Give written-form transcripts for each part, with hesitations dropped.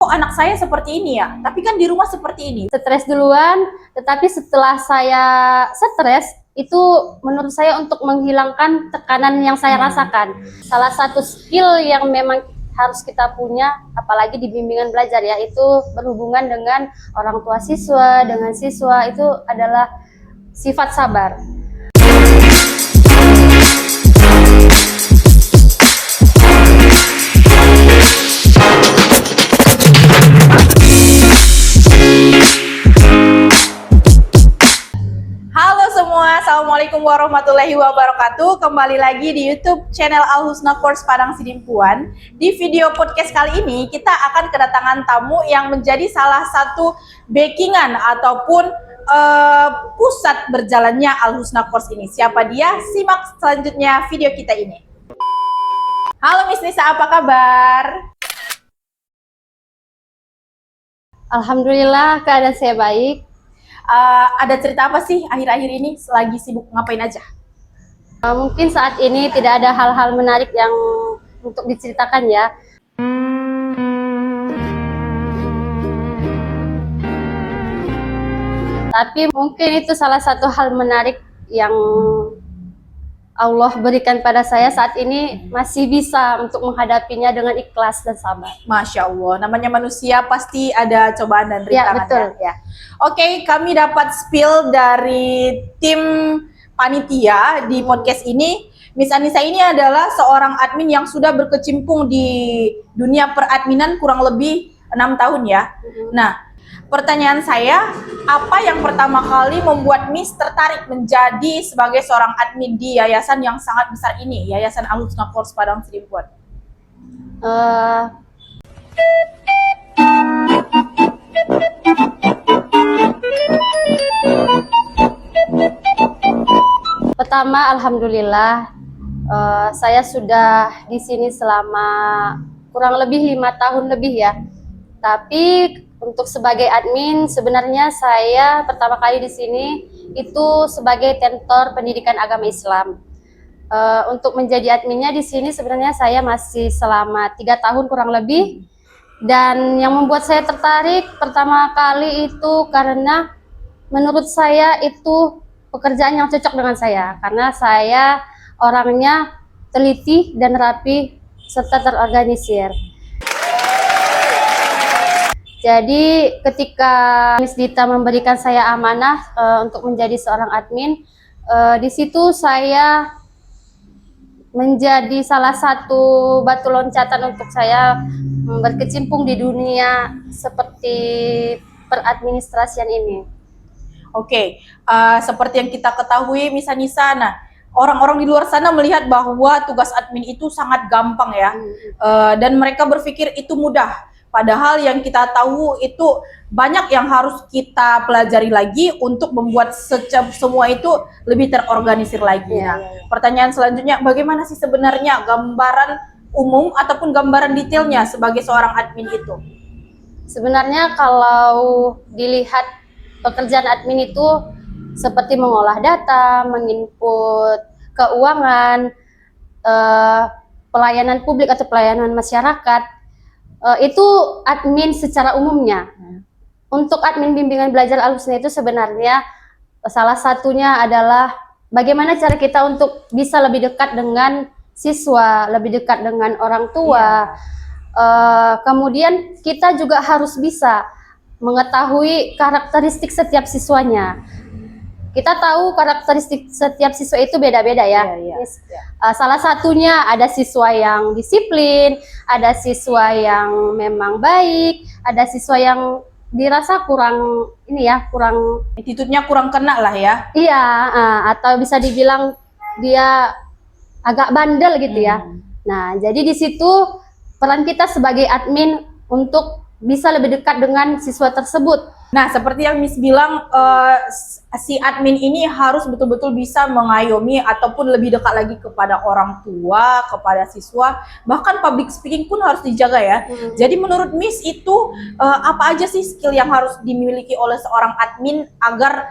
kok anak saya seperti ini ya, tapi kan di rumah seperti ini. Stres duluan, tetapi setelah saya stres, itu menurut saya untuk menghilangkan tekanan yang saya rasakan. Salah satu skill yang memang harus kita punya, apalagi di bimbingan belajar ya, itu berhubungan dengan orang tua siswa, dengan siswa, itu adalah sifat sabar. Assalamualaikum warahmatullahi wabarakatuh. Kembali lagi di YouTube channel Al Husna Course Padang Sidimpuan. Di video podcast kali ini kita akan kedatangan tamu yang menjadi salah satu backingan ataupun pusat berjalannya Al Husna Course ini. Siapa dia? Simak selanjutnya video kita ini. Halo Miss Nisa, apa kabar? Alhamdulillah keadaan saya baik. Ada cerita apa sih akhir-akhir ini? Lagi sibuk ngapain aja? Mungkin saat ini tidak ada hal-hal menarik yang untuk diceritakan ya. Tapi mungkin itu salah satu hal menarik yang Allah berikan pada saya saat ini, masih bisa untuk menghadapinya dengan ikhlas dan sabar. Masya Allah, namanya manusia pasti ada cobaan dan rintangan. Ya, betul. Ya. Oke, kami dapat spill dari tim panitia di podcast ini. Miss Anissa ini adalah seorang admin yang sudah berkecimpung di dunia peradminan kurang lebih 6 tahun ya. Nah, pertanyaan saya, apa yang pertama kali membuat Miss tertarik menjadi sebagai seorang admin di yayasan yang sangat besar ini, Yayasan Al Husna Course Padang Sidimpuan? Pertama, alhamdulillah, saya sudah di sini selama kurang lebih 5 tahun lebih ya. Tapi untuk sebagai admin, sebenarnya saya pertama kali di sini itu sebagai tentor pendidikan agama Islam. Untuk menjadi adminnya di sini sebenarnya saya masih selama 3 tahun kurang lebih. Dan yang membuat saya tertarik pertama kali itu karena menurut saya itu pekerjaan yang cocok dengan saya. Karena saya orangnya teliti dan rapi serta terorganisir. Jadi ketika Miss Dita memberikan saya amanah untuk menjadi seorang admin, di situ saya menjadi salah satu batu loncatan untuk saya berkecimpung di dunia seperti peradministrasian ini. Oke, seperti yang kita ketahui Miss Anissa, nah orang-orang di luar sana melihat bahwa tugas admin itu sangat gampang ya, dan mereka berpikir itu mudah. Padahal yang kita tahu itu banyak yang harus kita pelajari lagi untuk membuat semua itu lebih terorganisir lagi. Nah, pertanyaan selanjutnya, bagaimana sih sebenarnya gambaran umum ataupun gambaran detailnya sebagai seorang admin itu? Sebenarnya kalau dilihat pekerjaan admin itu seperti mengolah data, menginput keuangan, pelayanan publik atau pelayanan masyarakat, itu admin secara umumnya. Untuk admin bimbingan belajar Al Husna itu sebenarnya salah satunya adalah bagaimana cara kita untuk bisa lebih dekat dengan siswa, lebih dekat dengan orang tua. Kemudian kita juga harus bisa mengetahui karakteristik setiap siswanya. Kita tahu karakteristik setiap siswa itu beda-beda ya. Salah satunya ada siswa yang disiplin, ada siswa yang memang baik, ada siswa yang dirasa kurang kurang attitude-nya kurang kena lah ya. Iya, atau bisa dibilang dia agak bandel gitu ya. Nah, jadi di situ peran kita sebagai admin untuk bisa lebih dekat dengan siswa tersebut. Nah, seperti yang Miss bilang, si admin ini harus betul-betul bisa mengayomi ataupun lebih dekat lagi kepada orang tua, kepada siswa, bahkan public speaking pun harus dijaga ya. Jadi menurut Miss itu apa aja sih skill yang harus dimiliki oleh seorang admin agar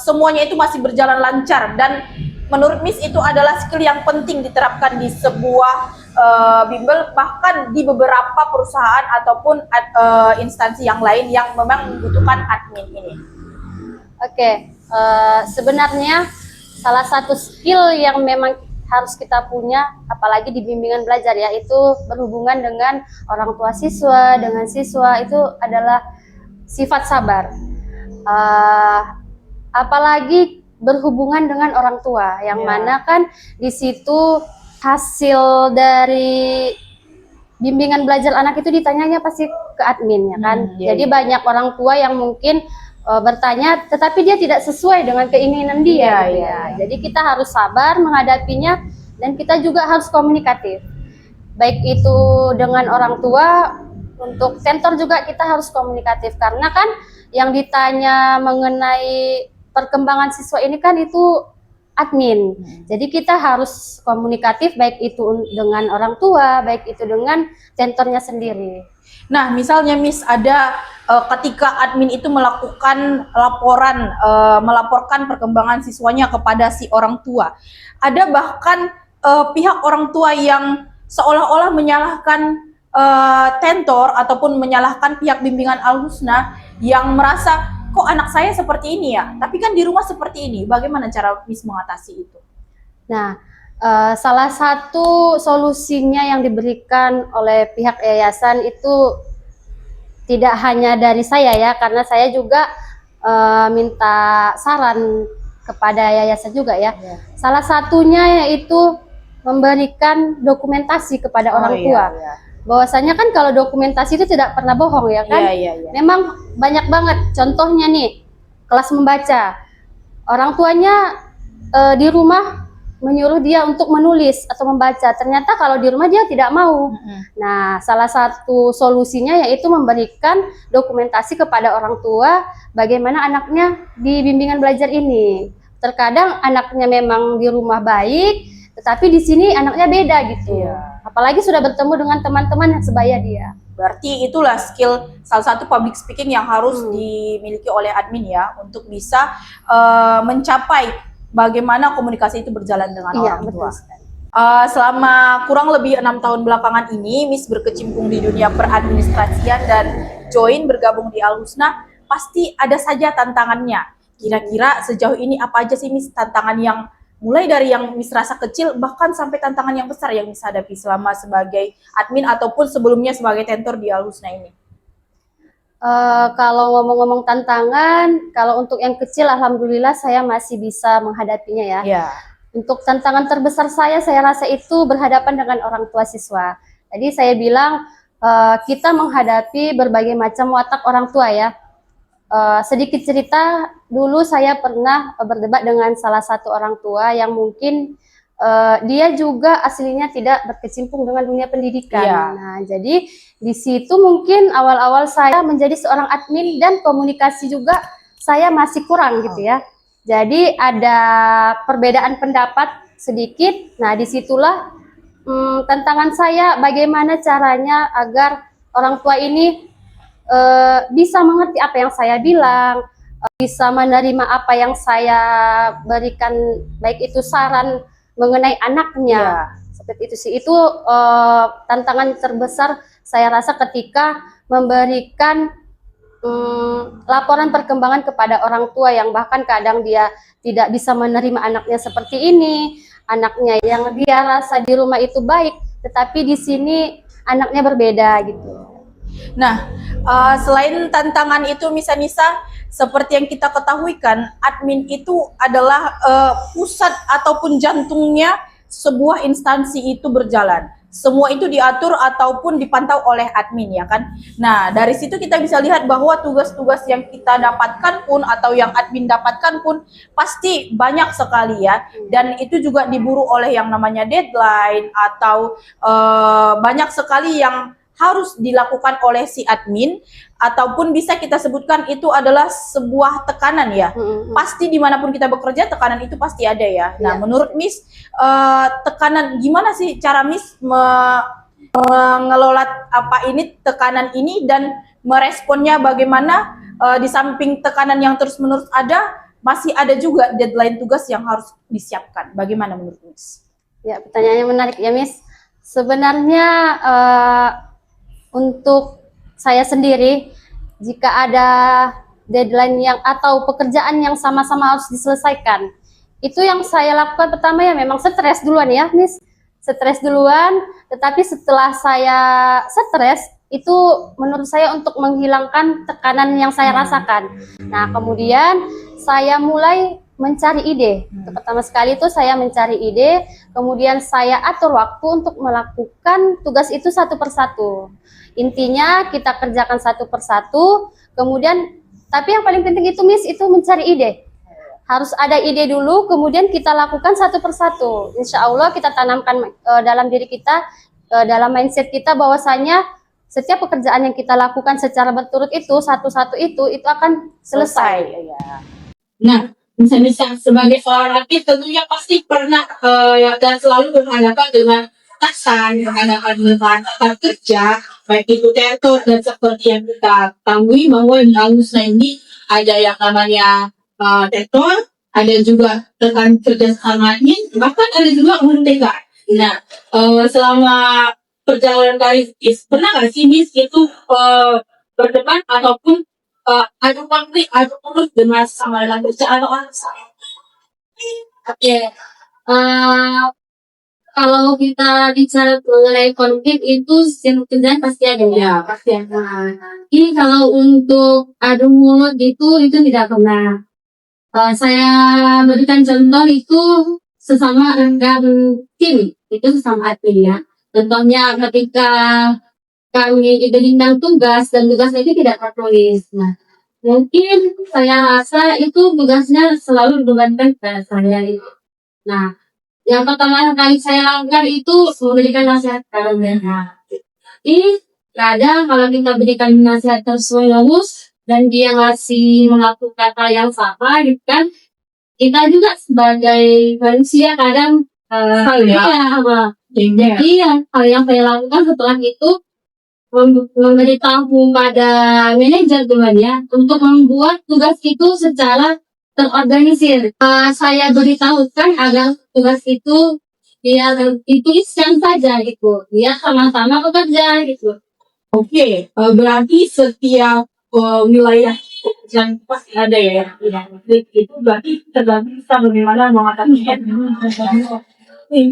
semuanya itu masih berjalan lancar dan menurut Miss itu adalah skill yang penting diterapkan di sebuah bimbel, bahkan di beberapa perusahaan ataupun instansi yang lain yang memang membutuhkan admin ini? Oke, sebenarnya salah satu skill yang memang harus kita punya, apalagi di bimbingan belajar ya, itu berhubungan dengan orang tua siswa, dengan siswa, itu adalah sifat sabar. Apalagi berhubungan dengan orang tua, yang mana kan di situ hasil dari bimbingan belajar anak itu ditanyanya pasti ke admin ya kan. Jadi banyak orang tua yang mungkin bertanya tetapi dia tidak sesuai dengan keinginan dia gitu ya. Jadi kita harus sabar menghadapinya dan kita juga harus komunikatif. Baik itu dengan orang tua, untuk tentor juga kita harus komunikatif karena kan yang ditanya mengenai perkembangan siswa ini kan itu admin. Jadi kita harus komunikatif baik itu dengan orang tua, baik itu dengan tentornya sendiri. Nah, misalnya Miss ada ketika admin itu melakukan laporan, melaporkan perkembangan siswanya kepada si orang tua. Ada bahkan pihak orang tua yang seolah-olah menyalahkan tentor ataupun menyalahkan pihak bimbingan Al-Husna yang merasa kok anak saya seperti ini ya, tapi kan di rumah seperti ini. Bagaimana cara Miss mengatasi itu? Nah, salah satu solusinya yang diberikan oleh pihak yayasan itu tidak hanya dari saya ya, karena saya juga minta saran kepada yayasan juga ya. Salah satunya yaitu memberikan dokumentasi kepada orang tua. Bahwasanya kan kalau dokumentasi itu tidak pernah bohong ya kan. Memang banyak banget contohnya nih, kelas membaca. Orang tuanya di rumah menyuruh dia untuk menulis atau membaca. Ternyata kalau di rumah dia tidak mau. Nah, salah satu solusinya yaitu memberikan dokumentasi kepada orang tua bagaimana anaknya di bimbingan belajar ini. Terkadang anaknya memang di rumah baik, tetapi di sini anaknya beda gitu. Apalagi sudah bertemu dengan teman-teman yang sebaya dia. Berarti itulah skill salah satu public speaking yang harus dimiliki oleh admin ya, untuk bisa mencapai bagaimana komunikasi itu berjalan dengan orang tua. Selama kurang lebih 6 tahun belakangan ini, Miss berkecimpung di dunia peradministrasian dan join bergabung di Al-Husna, pasti ada saja tantangannya. Kira-kira sejauh ini apa aja sih Miss tantangan yang mulai dari yang Miss rasa kecil bahkan sampai tantangan yang besar yang Miss hadapi selama sebagai admin ataupun sebelumnya sebagai tentor di Al-Husna ini? Kalau ngomong-ngomong tantangan, kalau untuk yang kecil alhamdulillah saya masih bisa menghadapinya ya. Untuk tantangan terbesar saya rasa itu berhadapan dengan orang tua siswa. Jadi saya bilang kita menghadapi berbagai macam watak orang tua ya. Sedikit cerita, dulu saya pernah berdebat dengan salah satu orang tua yang mungkin dia juga aslinya tidak berkecimpung dengan dunia pendidikan. Nah, jadi di situ mungkin awal-awal saya menjadi seorang admin dan komunikasi juga saya masih kurang gitu ya. Jadi ada perbedaan pendapat sedikit. Nah, disitulah tantangan saya bagaimana caranya agar orang tua ini bisa mengerti apa yang saya bilang, bisa menerima apa yang saya berikan, baik itu saran mengenai anaknya. Seperti itu sih, itu tantangan terbesar saya rasa ketika memberikan laporan perkembangan kepada orang tua yang bahkan kadang dia tidak bisa menerima anaknya seperti ini, anaknya yang dia rasa di rumah itu baik, tetapi di sini anaknya berbeda gitu. Nah, selain tantangan itu Nisa, seperti yang kita ketahui kan, admin itu adalah pusat ataupun jantungnya sebuah instansi itu berjalan. Semua itu diatur ataupun dipantau oleh admin ya kan. Nah, dari situ kita bisa lihat bahwa tugas-tugas yang kita dapatkan pun atau yang admin dapatkan pun pasti banyak sekali ya. Dan itu juga diburu oleh yang namanya deadline atau banyak sekali yang harus dilakukan oleh si admin, ataupun bisa kita sebutkan itu adalah sebuah tekanan ya. Pasti dimanapun kita bekerja tekanan itu pasti ada ya. Nah, menurut Miss tekanan, gimana sih cara Miss mengelola tekanan ini dan meresponnya bagaimana? Di samping tekanan yang terus-menerus ada, masih ada juga deadline tugas yang harus disiapkan. Bagaimana menurut Miss? Ya, pertanyaannya menarik ya, Miss. Sebenarnya untuk saya sendiri, jika ada deadline yang atau pekerjaan yang sama-sama harus diselesaikan, itu yang saya lakukan pertama ya memang stres duluan ya, Miss. Stres duluan, tetapi setelah saya stres, itu menurut saya untuk menghilangkan tekanan yang saya rasakan. Nah, kemudian saya mulai mencari ide. Pertama sekali itu saya mencari ide, kemudian saya atur waktu untuk melakukan tugas itu satu persatu. Intinya kita kerjakan satu persatu, kemudian tapi yang paling penting itu Miss, itu mencari ide. Harus ada ide dulu, kemudian kita lakukan satu persatu. Insya Allah kita tanamkan dalam diri kita, dalam mindset kita bahwasanya setiap pekerjaan yang kita lakukan secara berturut itu, satu-satu itu akan selesai. Ya. Nah, misalnya sebagai seorang artis tentunya pasti pernah dan selalu berhadapan dengan atasan, berhadapan dengan rekan kerja, baik itu teater dan seperti yang kita ketahui bahwa di Alusna ini ada yang namanya teater, ada juga rekan kerja lain, bahkan ada juga UNTK. Nah, selama perjalanan karir pernah nggak sih Miss itu berdebat ataupun adu konflik, adu mulut dengan sama rekan kerja atau orang sama? Oke, kalau kita bicara mengenai konflik itu setiap kerjaan pasti ada ya. Pasti ada. Ini kalau untuk adu mulut itu tidak pernah. Saya berikan contoh itu sesama rekan tim, itu sesama admin ya. Contohnya ketika kami diberikan tugas dan tugasnya itu tidak tertulis. Nah, mungkin saya rasa itu tugasnya selalu dibebankan ke saya. Nah, yang pertama kali saya lakukan itu memberikan nasihat karena ini kadang kalau kita berikan nasihat sesuai lulus dan dia ngasih mengaku kata yang sama, gitu kan? Kita juga sebagai manusia kadang iya, hal yang saya lakukan setelah itu memberitahu pada manajer temannya untuk membuat tugas itu secara terorganisir. Saya beritahukan agar tugas itu dia dituliskan saja gitu, dia sama-sama bekerja gitu. Oke, berarti setiap wilayah yang pasti ada ya, itu berarti tergantung kita bagaimana mengatasi.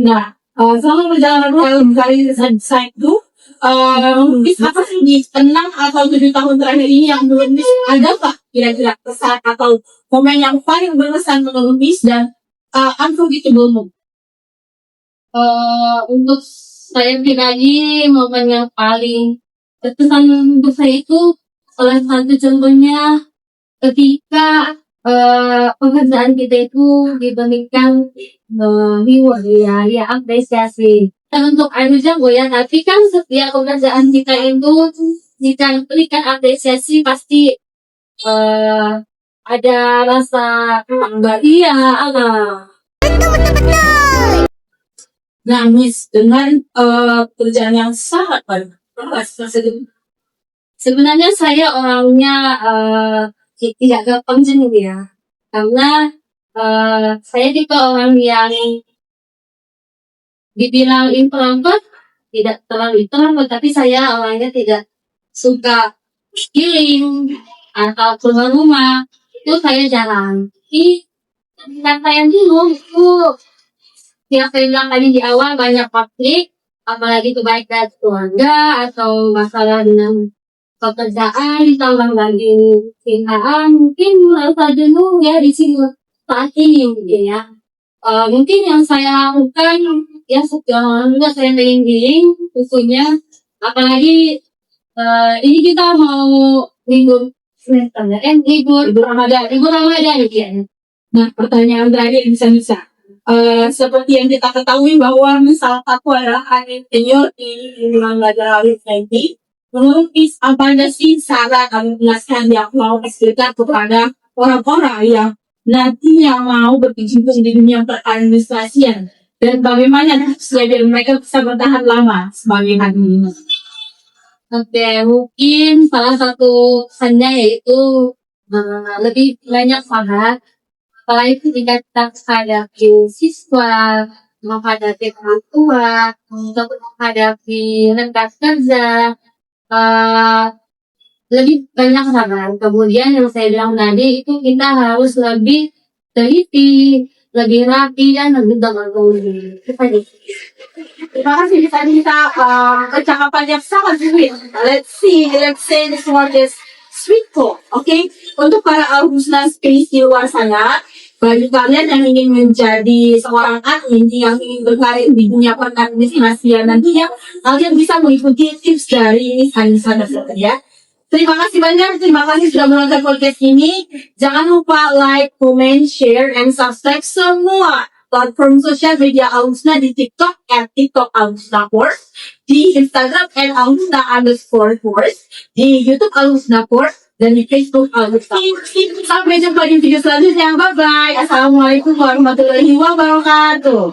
Nah, selama perjalanan kali saya itu, apa sih di 6 atau 7 tahun terakhir ini yang belum ada pak kira-kira kesan atau momen yang paling berkesan menurut Miss dan unforgettable? Untuk saya pribadi, momen yang paling berkesan untuk saya itu salah satu contohnya ketika pekerjaan kita itu diberikan reward ya apresiasi. Dan untuk anu jago ya, tapi kan setiap pekerjaan kita itu jika diberikan apresiasi pasti ada rasa bahagia. Nah, Miss, dengan kerjaan yang sangat banyak, sebenarnya saya orangnya tidak gampang jenuh ya, karena saya tipe orang yang dibilang introvert, tidak terlalu introvert, tapi saya orangnya tidak suka healing atau keluar rumah, itu saya jarang. Jadi saya dulu itu yang saya bilang tadi di awal banyak konflik, apalagi itu baik dari keluarga atau masalah dengan pekerjaan, ditambah lagi cintaan, mungkin merasa jenuh ya di sini saat ini gitu ya. Mungkin yang saya lakukan ya setelah juga saya keliling khususnya, apalagi ini kita mau libur semester libur Ramadan gitu ya. Nah, pertanyaan terakhir bisa. Seperti yang kita ketahui bahwa misal aku adalah insinyur di lingkungan belajar Alif nanti, menurut Miss apa ada sih saran atau nasihat yang mau diberikan kepada orang-orang yang nantinya mau berkecimpung di dunia peradministrasian dan bagaimana tipsnya biar mereka bisa bertahan lama sebagai admin? Oke, mungkin salah satu pesannya yaitu lebih banyak sabar. apalagi ketika kita menghadapi siswa, menghadapi orang tua, untuk menghadapi rekan kerja, eh, lebih banyak sabar. Kemudian yang saya bilang tadi itu kita harus lebih teliti, lebih rapi dan lebih bertanggung jawab. Terima kasih bisa percakapan yang sangat sweet. Let's say this one is sweet talk, okay? Untuk para alumni space di luar sana, bagi kalian yang ingin menjadi seorang admin yang ingin berkarir di dunia pengadministrasian nantinya, kalian bisa mengikuti tips dari Anissa tersebut ya. Terima kasih banyak, terima kasih sudah menonton podcast ini. Jangan lupa like, comment, share, and subscribe semua platform sosial media Alusna di TikTok @TikTok_Course, di Instagram @Alusna_Course, di YouTube Alusna Course, dan di Facebook Alusna Course. Sampai jumpa di video selanjutnya. Bye-bye. Assalamualaikum warahmatullahi wabarakatuh.